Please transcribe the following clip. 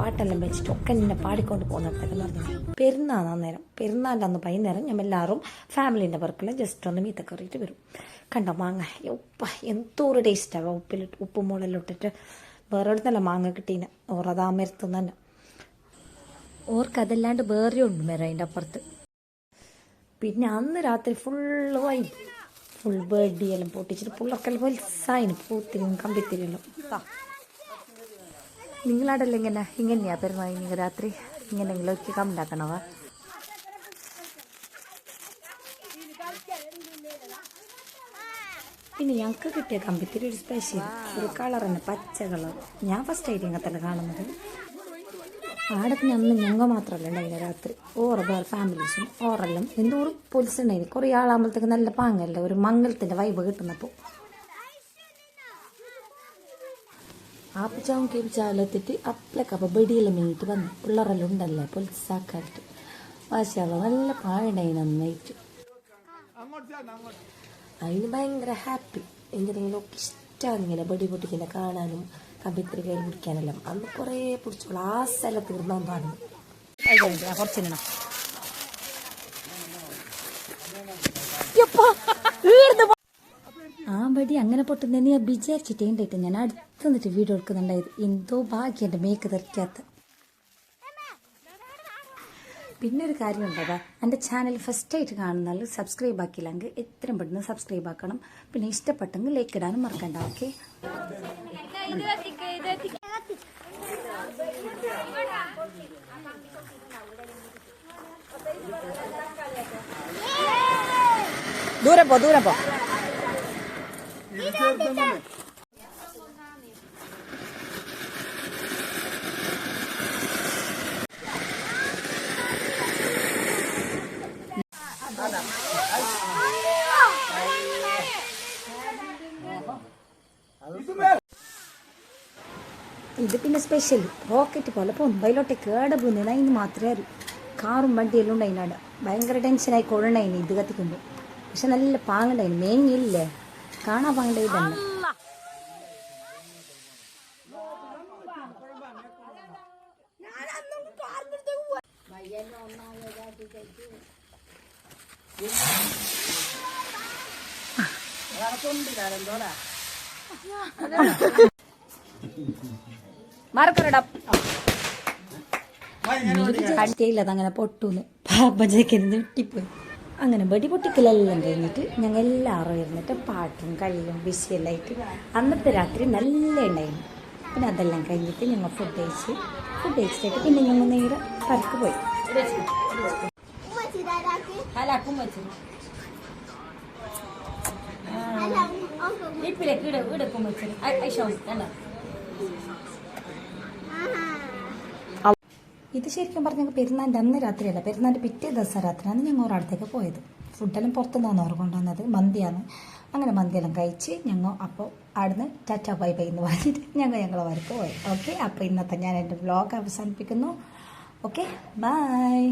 പാട്ടെല്ലാം വെച്ചിട്ട് ഒക്കെ എന്നെ പാടിക്കൊണ്ട് പോകുന്നിടത്തൊക്കെ പറഞ്ഞു. പെരുന്നാൾ അന്നേരം പെരുന്നാളിൻ്റെ അന്ന് വൈകുന്നേരം ഞാൻ എല്ലാവരും ഫാമിലീൻ്റെ പേർക്കെല്ലാം ജസ്റ്റ് ഒന്ന് മീത്ത കയറിയിട്ട് വരും. കണ്ടോ മാങ്ങ എന്തോരം ടേസ്റ്റാണ് ഉപ്പും മുളെല്ലാം ഇട്ടിട്ട്. വേറെ അടുത്തല്ല മാങ്ങ കിട്ടീനെ ഓറതാ മരത്തുനിന്ന് തന്നെ. ഓർക്ക് അതല്ലാണ്ട് വേറെ ഉണ്ട് മരം അതിൻ്റെ അപ്പുറത്ത്. പിന്നെ അന്ന് രാത്രി ഫുള്ള് വൈബ്, ഫുൾ ബേർഡി എല്ലാം പൊട്ടിച്ചിട്ട് പിള്ളേർക്കെല്ലാം വലുസായിന് പൂത്തിരിയും കമ്പിത്തിരിയെല്ലാം. നിങ്ങളാടെല്ലാം ഇങ്ങനെയാ പെരുന്നാൾ നിങ്ങൾ രാത്രി ഇങ്ങനെയെങ്കിലും ഒക്കെ കമ്പിണ്ടാക്കണവാ? പിന്നെ ഞങ്ങൾക്ക് കിട്ടിയ കമ്പിത്തിരി ഒരു സ്പെഷ്യൽ ഒരു കളർ തന്നെ, പച്ച കളർ. ഞാൻ ഫസ്റ്റ് ആയിട്ട് ഇങ്ങനത്തെ കാണുന്നത്. ആടത്തിന് അന്ന് ഞങ്ങൾ മാത്രമല്ല ഉണ്ടായില്ല രാത്രി, ഓറ വേറെ ഫാമിലീസും ഓറെല്ലാം എന്തോറും പോലീസ് ഉണ്ടായിരുന്നു. കുറേ ആളാകുമ്പോഴത്തേക്ക് നല്ല പാങ്ങല്ല, ഒരു മംഗലത്തിൻ്റെ വൈബ് കിട്ടുന്നപ്പോൾ. ആപ്പിച്ചാവും കേപ്പിച്ചാലെത്തിട്ട് അപ്പളക്കപ്പോൾ ബെടിയെല്ലാം മേങ്ങിട്ട് വന്നു. പിള്ളേരെല്ലാം ഉണ്ടല്ലേ പോലീസാക്കായിട്ട്. വാശിയുള്ള നല്ല പാഴുണ്ടായി നന്നായിട്ട്. അതിന് ഭയങ്കര ഹാപ്പി. എന്തെങ്കിലും ഒക്കെ ഇഷ്ടമാണ് ഇങ്ങനെ ബെടി പൊട്ടിക്കുന്ന കാണാനും കമ്പിത്തിരി കയ്യിൽ പിടിക്കാനെല്ലാം. അന്ന് കുറേ പിടിച്ചോളൂ, ആ സ്ഥലത്ത് തീർന്നാൻ പാടുന്നു. കുറച്ചിടണം ആ ബടി അങ്ങനെ പൊട്ടുന്നതെന്ന് ഞാൻ വിചാരിച്ചിട്ടേ ഉണ്ടായിട്ട് ഞാൻ അടുത്ത് നിന്നിട്ട് വീഡിയോ എടുക്കുന്നുണ്ടായത്. എന്തോ ഭാഗ്യം എൻ്റെ മേക്ക് തെറിക്കാത്ത. പിന്നെ ഒരു കാര്യം ഉണ്ടാകാം, എൻ്റെ ചാനൽ ഫസ്റ്റായിട്ട് കാണുന്നാൽ സബ്സ്ക്രൈബ് ആക്കിയില്ലെങ്കിൽ എത്രയും പെട്ടെന്ന് സബ്സ്ക്രൈബ് ആക്കണം. പിന്നെ ഇഷ്ടപ്പെട്ടെങ്കിൽ ലൈക്ക് ഇടാനും മറക്കണ്ട. ഓക്കെ, ദൂരെ പോ ദൂരെ പോ. ഇത് പിന്നെ സ്പെഷ്യൽ റോക്കറ്റ് പോലെ പോകുന്നു. ബൈലോട്ടേക്ക് ഏടെ പോകുന്നത് അതിന് മാത്രമേ അറിയൂ. കാറും വണ്ടിയെല്ലാം ഉണ്ടായിനാട്. ഭയങ്കര ടെൻഷനായി കൊള്ളണേന് ഇത് കത്തിക്കുമ്പോൾ. പക്ഷെ നല്ല പാങ്ങണ്ടായിന്, മേങ്ങിയില്ലേ കാണാൻ പാങ്ങണ്ടായി തന്നെ. അങ്ങനെ പൊട്ടൂന്ന് പാപ്പച്ചേക്കിരുന്ന് വിട്ടിപ്പോയി. അങ്ങനെ വെടി പൊട്ടിക്കലെല്ലാം കഴിഞ്ഞിട്ട് ഞങ്ങൾ എല്ലാവരും ഇരുന്നിട്ട് പാട്ടും കളിയും ബിസിയെല്ലായിട്ട് അന്നത്തെ രാത്രി നല്ല ഉണ്ടായിരുന്നു. പിന്നെ അതെല്ലാം കഴിഞ്ഞിട്ട് ഞങ്ങൾ ഫുഡ് കഴിച്ചിട്ട് പിന്നെ ഞങ്ങൾ നേരെ പരക്ക് പോയി. ഇത് ശരിക്കും പറഞ്ഞാൽ പെരുന്നാളിൻ്റെ അന്ന് രാത്രിയല്ല, പെരുന്നാളിൻ്റെ പിറ്റേ ദിവസം രാത്രിയാണ് ഞങ്ങൾ ഒരാളത്തേക്ക് പോയത്. ഫുഡെല്ലാം പുറത്തുനിന്നാണ് അവർ കൊണ്ടുവന്നത്, മന്തിയാണ്. അങ്ങനെ മന്തിയെല്ലാം കഴിച്ച് ഞങ്ങൾ അപ്പോൾ അവിടുന്ന് ടാറ്റ ബൈ ബൈ എന്ന് പറഞ്ഞിട്ട് ഞങ്ങളെ വരക്ക് പോയി. ഓക്കെ, അപ്പോൾ ഇന്നത്തെ ഞാൻ എൻ്റെ വ്ലോഗ് അവസാനിപ്പിക്കുന്നു. Okay, by.